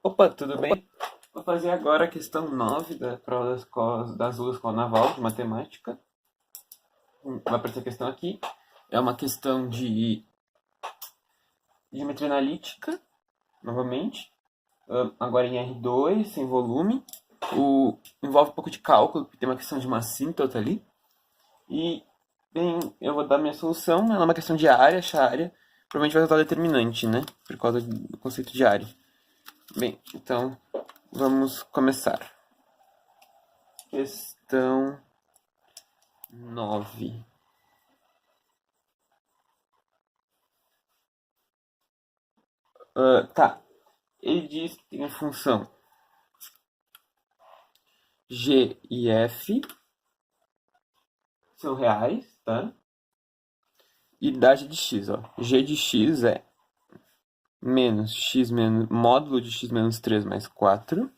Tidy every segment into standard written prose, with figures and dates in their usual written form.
Opa, tudo bem? Vou fazer agora a questão 9 da prova das duas escola naval de matemática. Vai aparecer a questão aqui. É uma questão de geometria analítica, novamente. Agora em R2, sem volume. Envolve um pouco de cálculo, porque tem uma questão de uma assíntota ali. E, bem, eu vou dar minha solução. Ela é uma questão de área, achar a área. Provavelmente vai resultar determinante, né? Por causa do conceito de área. Bem, então vamos começar. Questão 9. Tá. Ele diz que tem a função g e f são reais, tá? E dá g de x, ó. G de x é menos x menos módulo de x menos 3 mais 4.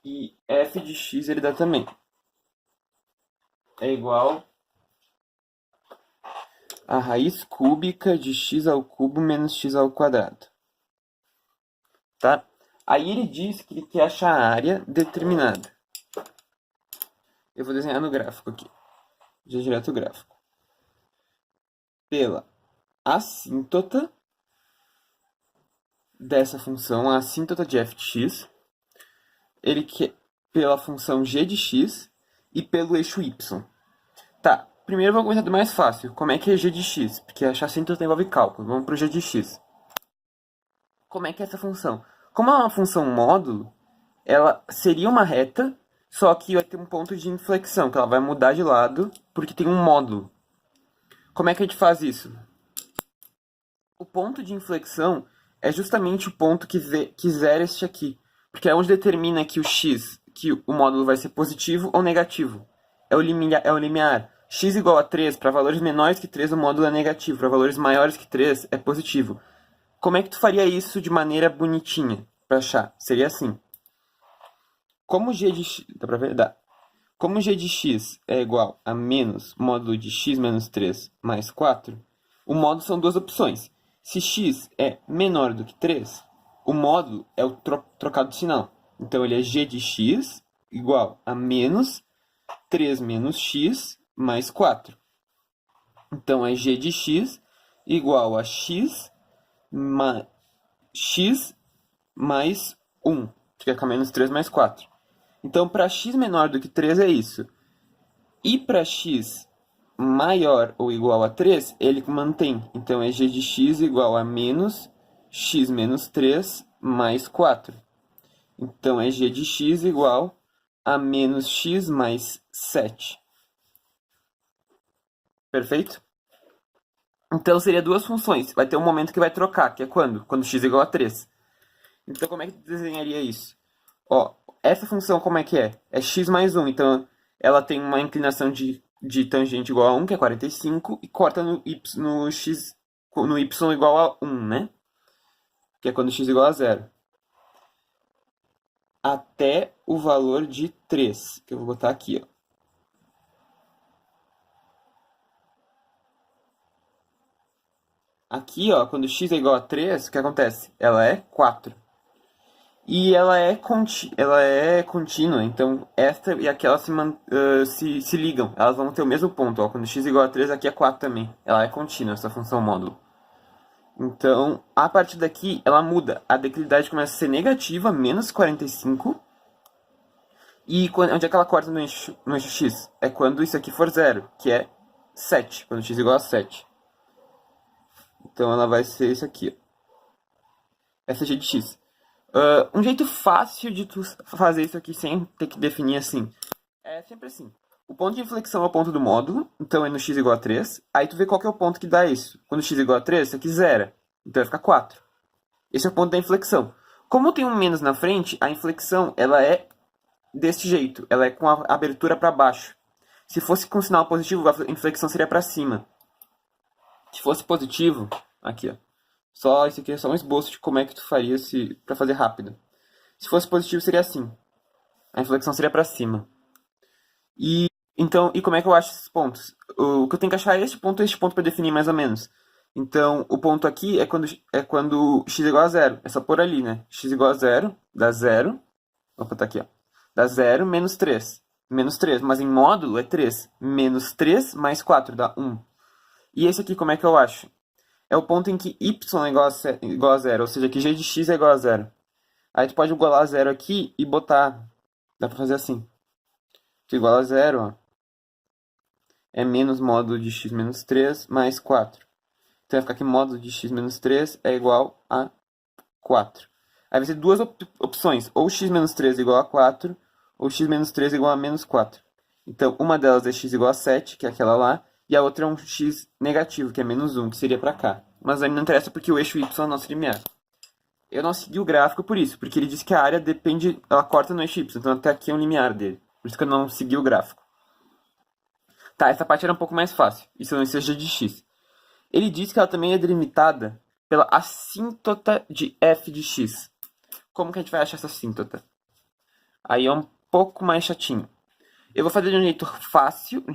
E f de x ele dá também. É igual a raiz cúbica de x ao cubo menos x ao quadrado. Tá? Aí ele diz que ele quer achar a área determinada. Eu vou desenhar no gráfico aqui. Já direto o gráfico. Pela assíntota dessa função, a assíntota de f de x, ele quer pela função g de x e pelo eixo y. Tá, primeiro vamos começar do mais fácil. Como é que é g de x? Porque achar assíntota envolve cálculo. Vamos para o g de x. Como é que é essa função? Como é uma função módulo, ela seria uma reta, só que vai ter um ponto de inflexão, que ela vai mudar de lado, porque tem um módulo. Como é que a gente faz isso? O ponto de inflexão é justamente o ponto que zera este aqui, porque é onde determina que o x, que o módulo vai ser positivo ou negativo. É o limiar. X igual a 3, para valores menores que 3 o módulo é negativo, para valores maiores que 3 é positivo. Como é que tu faria isso de maneira bonitinha para achar? Seria assim. Como g de x, dá pra ver? Dá. Como g de x é igual a menos módulo de x menos 3 mais 4, o módulo são duas opções. Se x é menor do que 3, o módulo é o trocado de sinal. Então ele é g de x igual a menos 3 menos x mais 4. Então é g de x igual a x mais 1, que fica menos 3 mais 4. Então, para x menor do que 3 é isso. E para x maior ou igual a 3, ele mantém. Então, é g de x igual a menos x menos 3 mais 4. Então, é g de x igual a menos x mais 7. Perfeito? Então, seria duas funções. Vai ter um momento que vai trocar, que é quando? Quando x igual a 3. Então, como é que tu desenharia isso? Ó, essa função como é que é? É x mais 1, então ela tem uma inclinação de tangente igual a 1, que é 45, e corta no y igual a 1, né? Que é quando x igual a 0. Até o valor de 3, que eu vou botar aqui, ó. Aqui, ó, quando x é igual a 3, o que acontece? Ela é 4. E ela é contínua, então esta e aquela se ligam. Elas vão ter o mesmo ponto. Ó. Quando x é igual a 3, aqui é 4 também. Ela é contínua, essa função módulo. Então, a partir daqui, ela muda. A declividade começa a ser negativa, menos 45. E onde é que ela corta no eixo x? É quando isso aqui for zero, que é 7. Quando x é igual a 7. Então, ela vai ser isso aqui. Ó. Essa é g de x. Um jeito fácil de tu fazer isso aqui sem ter que definir assim. É sempre assim. O ponto de inflexão é o ponto do módulo, então é no x igual a 3. Aí tu vê qual que é o ponto que dá isso. Quando x igual a 3, isso aqui zera. Então vai ficar 4. Esse é o ponto da inflexão. Como tem um menos na frente, a inflexão ela é desse jeito. Ela é com a abertura para baixo. Se fosse com sinal positivo, a inflexão seria para cima. Se fosse positivo, aqui ó. Isso aqui é só um esboço de como é que tu faria para fazer rápido. Se fosse positivo, seria assim. A inflexão seria para cima. E como é que eu acho esses pontos? O que eu tenho que achar é este ponto e este ponto para definir mais ou menos. Então, o ponto aqui é quando x é igual a zero. É só pôr ali, né? X igual a zero, dá zero. Vou botar aqui, ó. Dá zero menos 3. Menos 3, mas em módulo é 3. Menos 3 mais 4 dá 1. E esse aqui, como é que eu acho? É o ponto em que y é igual a zero, ou seja, que g de x é igual a zero. Aí tu pode igualar a zero aqui e botar. Dá pra fazer assim. Tu iguala a zero, ó. É menos módulo de x menos 3 mais 4. Então vai ficar que módulo de x menos 3 é igual a 4. Aí vai ser duas opções. Ou x menos 3 igual a 4, ou x menos 3 igual a menos 4. Então, uma delas é x igual a 7, que é aquela lá, e a outra é um x negativo, que é menos 1, que seria para cá. Mas aí não interessa porque o eixo y é nosso limiar. Eu não segui o gráfico por isso, porque ele diz que a área depende, ela corta no eixo y, então até aqui é um limiar dele. Por isso que eu não segui o gráfico. Tá, essa parte era um pouco mais fácil. Isso não seja de x. Ele diz que ela também é delimitada pela assíntota de f de x. Como que a gente vai achar essa assíntota? Aí é um pouco mais chatinho. Eu vou fazer de um jeito fácil, um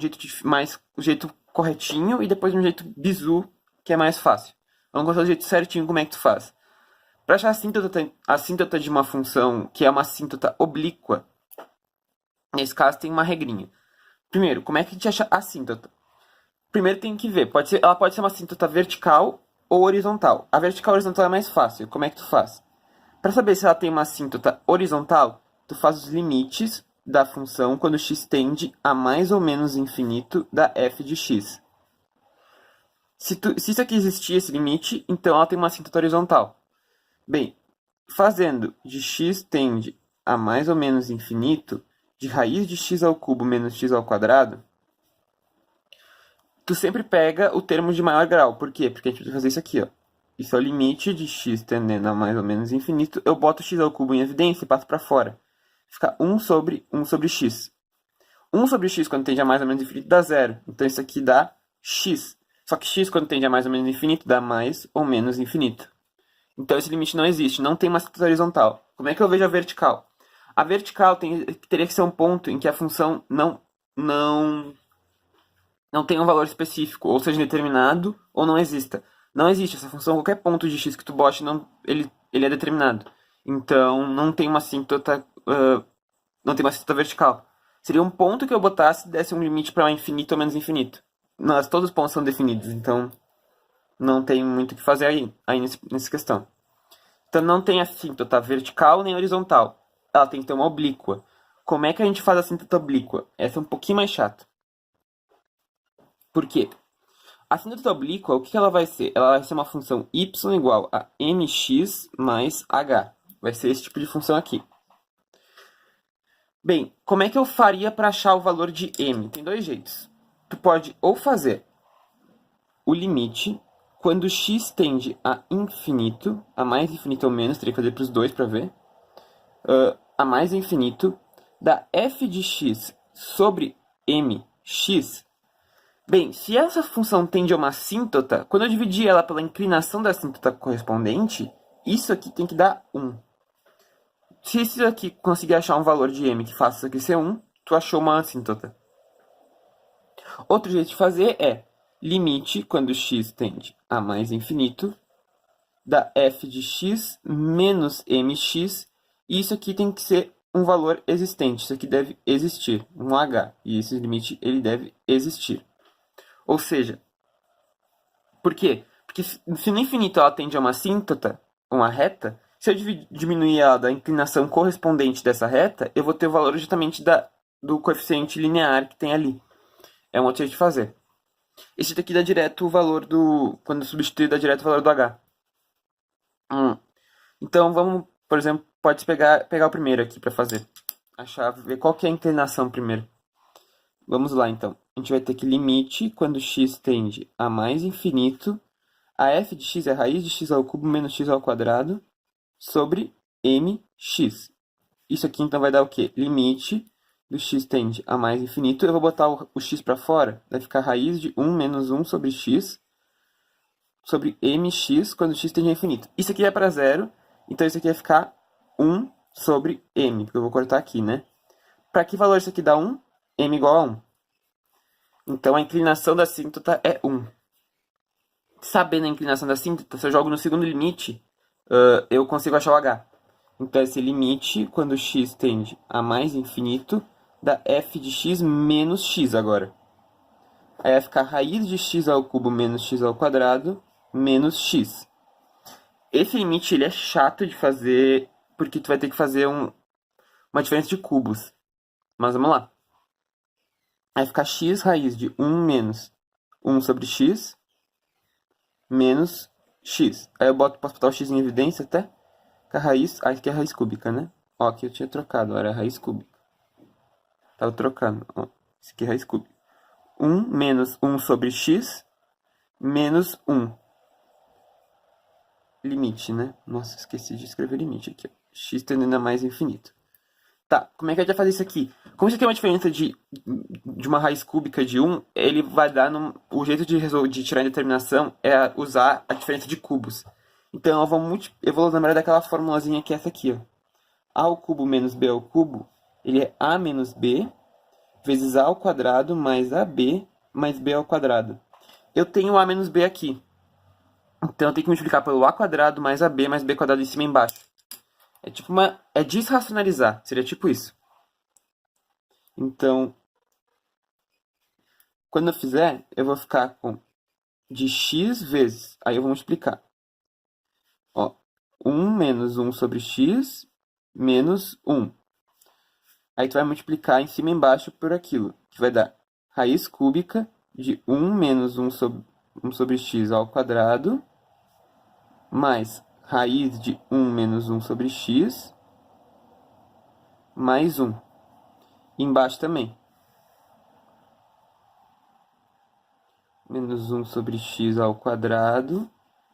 jeito corretinho, e depois de um jeito bizu, que é mais fácil. Vamos começar do jeito certinho, como é que tu faz. Para achar a assíntota de uma função que é uma assíntota oblíqua, nesse caso tem uma regrinha. Primeiro, como é que a gente acha a assíntota? Primeiro tem que ver, ela pode ser uma assíntota vertical ou horizontal. A vertical e horizontal é mais fácil. Como é que tu faz? Para saber se ela tem uma assíntota horizontal, tu faz os limites da função quando x tende a mais ou menos infinito da f de x. Se isso aqui existir, esse limite, então ela tem uma assíntota horizontal. Bem, fazendo de x tende a mais ou menos infinito, de raiz de x ao cubo menos x ao quadrado, tu sempre pega o termo de maior grau. Por quê? Porque a gente vai fazer isso aqui, ó. Isso é o limite de x tendendo a mais ou menos infinito. Eu boto x ao cubo em evidência e passo para fora. Fica 1 sobre x. 1 sobre x quando tende a mais ou menos infinito dá zero. Então isso aqui dá x. Só que x quando tende a mais ou menos infinito dá mais ou menos infinito. Então esse limite não existe. Não tem uma assíntota horizontal. Como é que eu vejo a vertical? A vertical teria que ser um ponto em que a função não tem um valor específico, ou seja, determinado, ou não exista. Não existe essa função, qualquer ponto de x que tu bote, ele é determinado. Então, não tem uma assíntota vertical. Seria um ponto que eu botasse e desse um limite para infinito ou menos infinito. Todos os pontos são definidos, então não tem muito o que fazer aí nessa questão. Então, não tem assíntota vertical nem horizontal. Ela tem que ter uma oblíqua. Como é que a gente faz a assíntota oblíqua? Essa é um pouquinho mais chata. Por quê? A assíntota oblíqua, o que ela vai ser? Ela vai ser uma função y igual a mx mais h. Vai ser esse tipo de função aqui. Bem, como é que eu faria para achar o valor de m? Tem dois jeitos. Tu pode ou fazer o limite quando x tende a infinito, a mais infinito ou menos, teria que fazer para os dois para ver, a mais infinito, da f de x sobre mx. Bem, se essa função tende a uma assíntota, quando eu dividir ela pela inclinação da assíntota correspondente, isso aqui tem que dar 1. Se isso aqui conseguir achar um valor de m que faça isso aqui ser 1, tu achou uma assíntota. Outro jeito de fazer é limite, quando x tende a mais infinito, da f de x menos mx, e isso aqui tem que ser um valor existente, isso aqui deve existir, um h, e esse limite ele deve existir. Ou seja, por quê? Porque se no infinito ela tende a uma assíntota, uma reta, se eu diminuir ela da inclinação correspondente dessa reta, eu vou ter o valor justamente do coeficiente linear que tem ali. É um outro jeito de fazer. Esse daqui dá direto o valor do... Quando substituir, dá direto o valor do h. Então, vamos, por exemplo, pode pegar o primeiro aqui para fazer. Ver qual que é a inclinação primeiro. Vamos lá, então. A gente vai ter que limite quando x tende a mais infinito. A f de x é a raiz de x ao cubo menos x ao quadrado sobre mx. Isso aqui, então, vai dar o quê? Limite do x tende a mais infinito. Eu vou botar o x para fora. Vai ficar raiz de 1 menos 1 sobre x sobre mx quando x tende a infinito. Isso aqui é para zero. Então, isso aqui vai ficar 1 sobre m. Porque eu vou cortar aqui, né? Para que valor isso aqui dá 1? M igual a 1. Então, a inclinação da assíntota é 1. Sabendo a inclinação da síntota, se eu jogo no segundo limite, eu consigo achar o h. Então, esse limite, quando x tende a mais infinito, dá f de x menos x agora. Aí vai ficar raiz de x ao cubo menos x ao quadrado menos x. Esse limite ele é chato de fazer, porque tu vai ter que fazer uma diferença de cubos. Mas vamos lá. Vai ficar x raiz de 1 menos 1 sobre x menos x. Aí eu posso botar o x em evidência até. Que a raiz, aqui é a raiz cúbica, né? Ó, aqui eu tinha trocado, era a raiz cúbica. Tava trocando, ó. Isso aqui é a raiz cúbica. 1 menos 1 sobre x menos 1. Limite, né? Nossa, esqueci de escrever limite aqui. X tendendo a mais infinito. Tá, como é que a gente vai fazer isso aqui? Como isso aqui é uma diferença de uma raiz cúbica de 1, ele vai dar... o jeito de tirar a determinação é usar a diferença de cubos. Então, eu vou lembrar daquela formulazinha que é essa aqui, ó. A ao cubo menos b ao cubo, ele é a menos b vezes a ao quadrado mais ab mais b ao quadrado. Eu tenho a menos b aqui. Então, eu tenho que multiplicar pelo a quadrado mais ab mais b quadrado em cima e embaixo. É tipo é desracionalizar. Seria tipo isso. Então, quando eu fizer, eu vou ficar com de x vezes. Aí eu vou multiplicar. Ó, 1 menos 1 sobre x menos 1. Aí tu vai multiplicar em cima e embaixo por aquilo. Que vai dar raiz cúbica de 1 menos 1 sobre x ao quadrado mais raiz de 1 menos 1 sobre x mais 1. E embaixo também. Menos 1 sobre x ao quadrado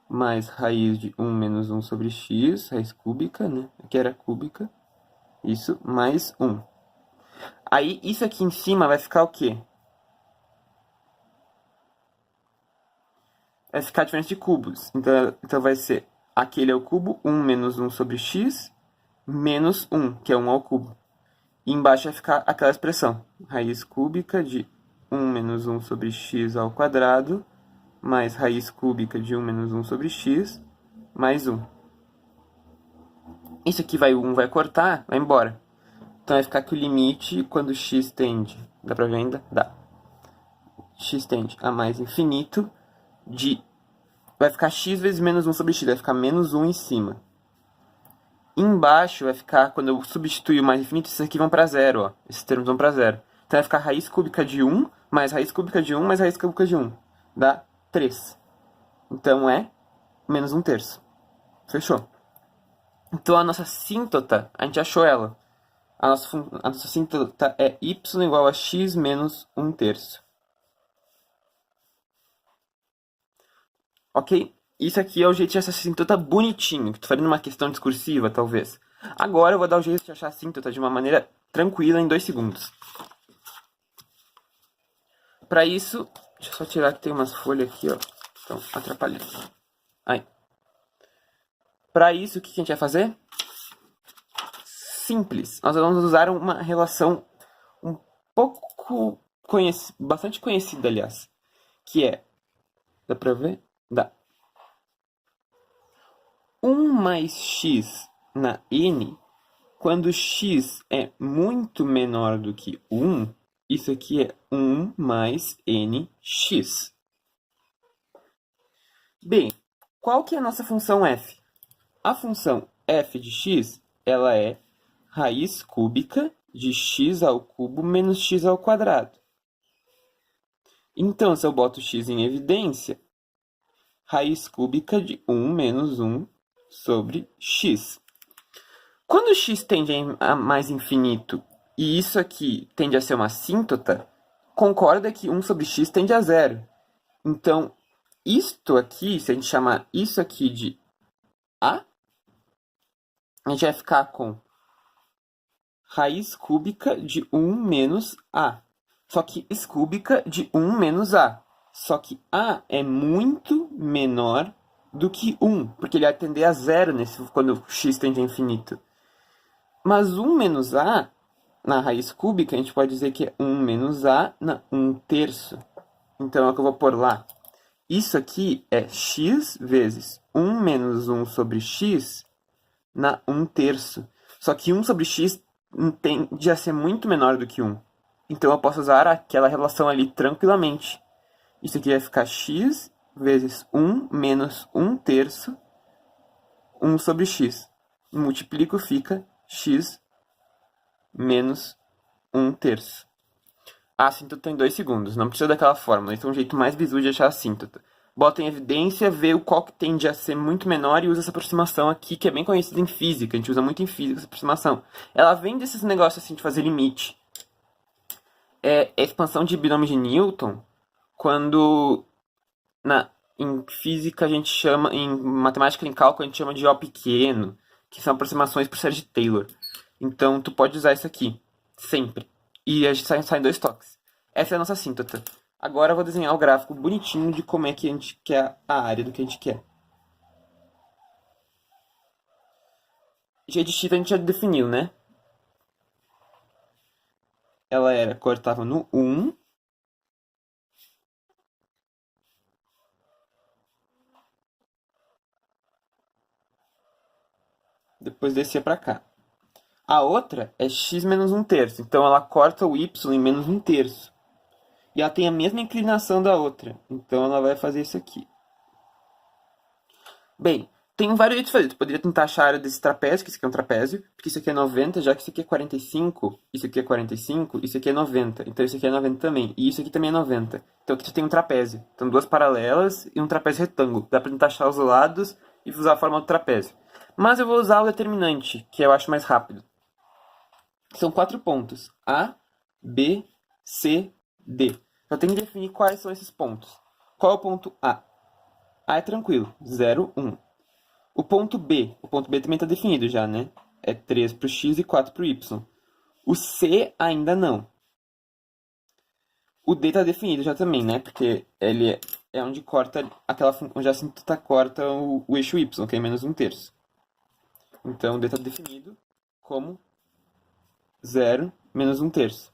mais raiz de 1 menos 1 sobre x, raiz cúbica, né? Aqui era cúbica. Isso, mais 1. Aí, isso aqui em cima vai ficar o quê? Vai ficar a diferença de cubos. Então vai ser... Aquele é o cubo, 1 menos 1 sobre x, menos 1, que é 1 ao cubo. E embaixo vai ficar aquela expressão. Raiz cúbica de 1 menos 1 sobre x ao quadrado, mais raiz cúbica de 1 menos 1 sobre x, mais 1. Isso aqui o 1 vai cortar, vai embora. Então vai ficar que o limite, quando x tende... Dá pra ver ainda? Dá. X tende a mais infinito de... Vai ficar x vezes menos 1 sobre x, vai ficar menos 1 em cima. Embaixo vai ficar, quando eu substituir o mais infinito, esses aqui vão para zero, ó. Esses termos vão para zero. Então vai ficar raiz cúbica de 1, mais raiz cúbica de 1, mais raiz cúbica de 1. Dá 3. Então é menos 1/3. Fechou? Então a nossa síntota, a gente achou ela. A nossa síntota é y igual a x menos 1/3. Ok? Isso aqui é o jeito de achar a síntota bonitinho, que tu faria numa questão discursiva, talvez. Agora eu vou dar o jeito de achar a síntota de uma maneira tranquila em 2 segundos. Para isso, deixa eu só tirar que tem umas folhas aqui, ó, que estão atrapalhando. Aí. Para isso, o que a gente vai fazer? Simples. Nós vamos usar uma relação um pouco bastante conhecida, aliás, que é... Dá pra ver? Dá. 1 mais x na n, quando x é muito menor do que 1, isso aqui é 1 mais nx. Bem, qual que é a nossa função f? A função f de x, ela é raiz cúbica de x ao cubo menos x ao quadrado. Então, se eu boto x em evidência, raiz cúbica de 1 menos 1 sobre x. Quando x tende a mais infinito e isso aqui tende a ser uma síntota, concorda que 1 sobre x tende a zero. Então, isto aqui, se a gente chamar isso aqui de a gente vai ficar com raiz cúbica de 1 menos a. Só que raiz cúbica de 1 menos a. Só que a é muito menor do que 1, porque ele vai tender a zero quando x tende a infinito. Mas 1 menos a, na raiz cúbica, a gente pode dizer que é 1 menos a na 1/3. Então é o que eu vou pôr lá. Isso aqui é x vezes 1 menos 1 sobre x na 1/3. Só que 1 sobre x tende a ser muito menor do que 1. Então eu posso usar aquela relação ali tranquilamente. Isso aqui vai ficar x vezes 1 menos 1/3, 1 sobre x. Multiplico, fica x menos 1/3. A assíntota tem 2 segundos, não precisa daquela fórmula. Esse é um jeito mais bizu de achar a assíntota. Bota em evidência, vê o qual que tende a ser muito menor e usa essa aproximação aqui, que é bem conhecida em física. A gente usa muito em física essa aproximação. Ela vem desses negócios assim de fazer limite. É a expansão de binômio de Newton, quando em física a gente chama, em matemática e em cálculo a gente chama de O pequeno, que são aproximações por série de Taylor. Então tu pode usar isso aqui, sempre. E a gente sai em 2 toques. Essa é a nossa assíntota. Agora eu vou desenhar o gráfico bonitinho de como é que a gente quer a área do que a gente quer. G de x a gente já definiu, né? Ela cortava no 1. Depois descia pra cá. A outra é x menos 1/3. Então ela corta o y em menos 1/3. E ela tem a mesma inclinação da outra. Então ela vai fazer isso aqui. Bem, tem vários jeitos de fazer. Tu poderia tentar achar a área desse trapézio, que isso aqui é um trapézio, porque isso aqui é 90, já que isso aqui é 45, isso aqui é 45, isso aqui é 90. Então isso aqui é 90 também. E isso aqui também é 90. Então aqui tu tem um trapézio. Então 2 paralelas e um trapézio retângulo. Dá pra tentar achar os lados e usar a forma do trapézio. Mas eu vou usar o determinante, que eu acho mais rápido. São 4 pontos. A, B, C, D. Só tem que definir quais são esses pontos. Qual é o ponto A? A é tranquilo, 0, 1. O ponto B também está definido já, né? É 3 para o x e 4 para o y. O C ainda não. O D está definido já também, né? Porque ele é onde corta onde a assíntota corta o eixo y, que é menos 1/3. Então o D está definido como 0 menos 1/3.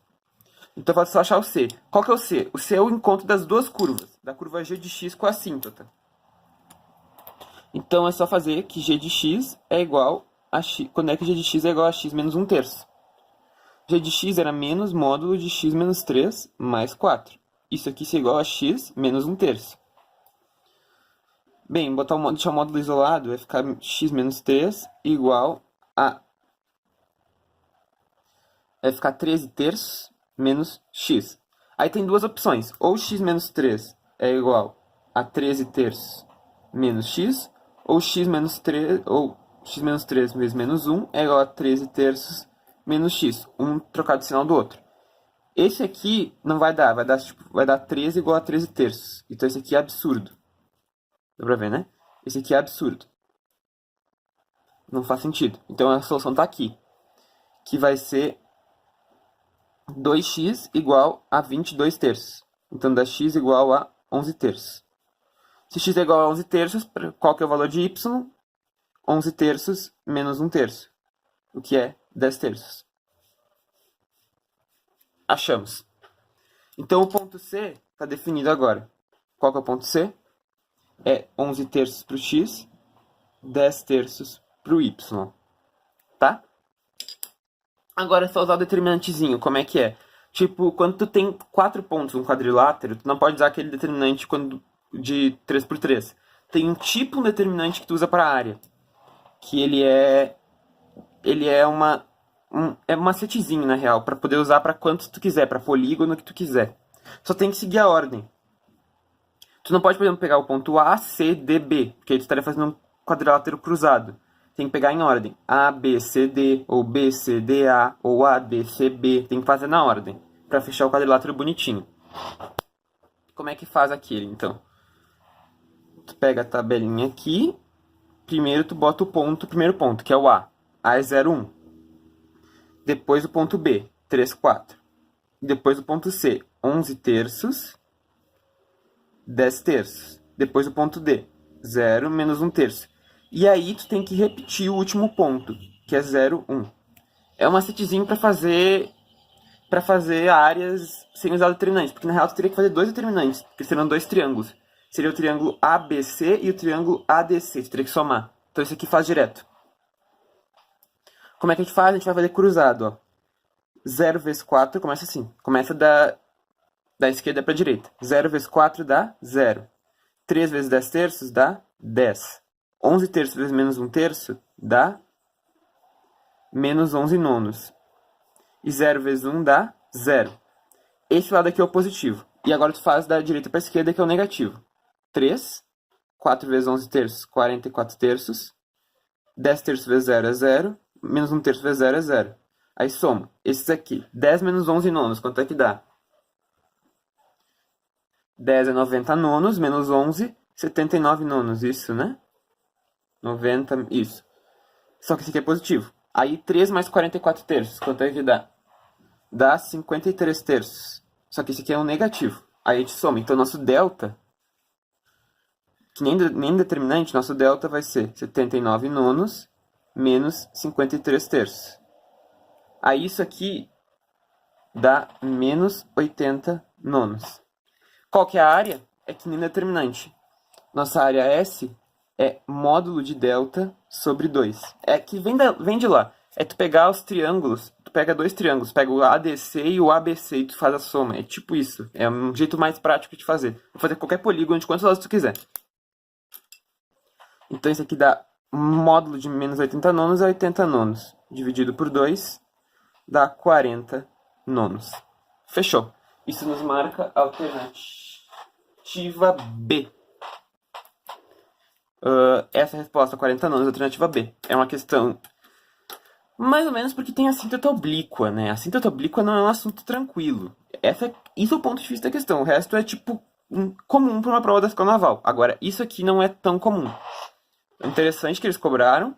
Então eu posso só achar o C. Qual que é o C? O C é o encontro das duas curvas, da curva g de x com a assíntota. Então é só fazer que g de x é igual a x. Quando é que g de x é igual a x menos 1/3? G de x era menos módulo de x menos 3 mais 4. Isso aqui é igual a x menos 1/3. Bem, deixar o módulo isolado vai ficar x menos 3 igual a... vai ficar 13/3 menos x. Aí tem duas opções. Ou x menos 3 é igual a 13/3 menos x, ou x menos 3 vezes menos 1 é igual a 13/3 menos x. Um trocado de sinal do outro. Esse aqui não vai dar, vai dar 13 igual a 13/3. Então esse aqui é absurdo. Dá pra ver, né? Esse aqui é absurdo. Não faz sentido. Então a solução está aqui. Que vai ser 2x igual a 22/3. Então dá x igual a 11/3. Se x é igual a 11/3, qual que é o valor de y? 11/3 menos 1/3. O que é 10/3. Achamos. Então o ponto C está definido agora. Qual que é o ponto C? É 11/3 para o x, 10/3 para o y. Tá? Agora é só usar o determinantezinho. Como é que é? Tipo, quando tu tem 4 pontos no quadrilátero, tu não pode usar aquele determinante de 3×3. Tem um tipo de determinante que tu usa para a área. Que ele é um macetezinho, na real, para poder usar para quantos tu quiser, para polígono que tu quiser. Só tem que seguir a ordem. Tu não pode, por exemplo, pegar o ponto A, C, D, B, porque aí tu estaria fazendo um quadrilátero cruzado. Tem que pegar em ordem. A, B, C, D, ou B, C, D, A, ou A, D, C, B. Tem que fazer na ordem, para fechar o quadrilátero bonitinho. Como é que faz aquele, então? Tu pega a tabelinha aqui. Primeiro tu bota o primeiro ponto, que é o A. A é 0, 1. Depois o ponto B, 3, 4. Depois o ponto C, 11/3, 10/3. Depois o ponto D, 0 menos 1/3. E aí tu tem que repetir o último ponto, que é 0, 1. É um macetezinho para fazer áreas sem usar determinantes, porque na real tu teria que fazer 2 determinantes, porque serão 2 triângulos. seria o triângulo ABC e o triângulo ADC. Você teria que somar. Então isso aqui faz direto. Como é que a gente faz? A gente vai fazer cruzado, ó. 0 vezes 4 começa assim. Começa da esquerda para a direita. 0 vezes 4 dá 0. 3 vezes 10 terços dá 10. 11 terços vezes menos 1 terço dá menos 11 nonos. E 0 vezes 1 dá 0. Esse lado aqui é o positivo. E agora tu faz da direita para a esquerda, que é o negativo. 3. 4 vezes 11 terços, 44 terços. 10 terços vezes 0 é 0. Menos 1 terço vezes 0 é 0. Aí soma. Esses aqui. 10 menos 11 nonos. Quanto é que dá? 10 é 90 nonos. Menos 11, 79 nonos. Isso, né? 90, isso. Só que esse aqui é positivo. Aí 3 mais 44 terços. Quanto é que dá? Dá 53 terços. Só que esse aqui é um negativo. Aí a gente soma. Então, nosso delta, que nem determinante, nosso delta vai ser 79 nonos menos 53 terços. Aí isso aqui dá menos 80 nonos. Qual que é a área? É que nem determinante. Nossa área S é módulo de delta sobre 2. É que vem de lá. É tu pegar os triângulos, tu pega dois triângulos, pega o ADC e o ABC e tu faz a soma. É tipo isso. É um jeito mais prático de fazer. Vou fazer qualquer polígono de quantos lados tu quiser. Então isso aqui dá módulo de menos 80 nonos é 80 nonos. Dividido por 2 dá 40 nonos. Fechou. Isso nos marca a alternativa B. Essa é a resposta, 40 nonos, alternativa B. É uma questão mais ou menos porque tem a assíntota oblíqua, né? A assíntota oblíqua não é um assunto tranquilo. Isso é o ponto de vista da questão. O resto é tipo comum para uma prova da escola naval. Agora, isso aqui não é tão comum. É interessante que eles cobraram.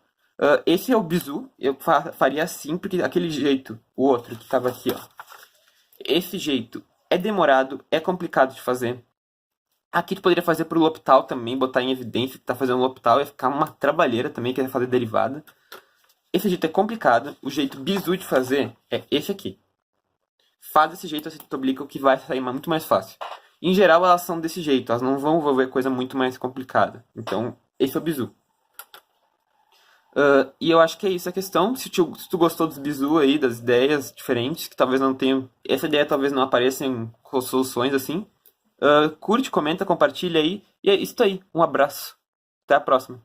Esse é o bizu. Eu faria assim, porque aquele jeito, o outro que estava aqui, ó. Esse jeito é demorado, é complicado de fazer. Aqui tu poderia fazer pro L'Hopital também, botar em evidência que tá fazendo L'Hopital, ia ficar uma trabalheira também, que é fazer derivada. Esse jeito é complicado, o jeito bizu de fazer é esse aqui. Faz desse jeito, assim tu obliga o que vai sair muito mais fácil. Em geral, elas são desse jeito, elas não vão envolver coisa muito mais complicada. Então, esse é o bizu. E eu acho que é isso a questão. Se tu gostou dos bizu aí, das ideias diferentes, que talvez não tenham... Essa ideia talvez não apareça em soluções assim. Curte, comenta, compartilha aí. E é isso aí. Um abraço. Até a próxima.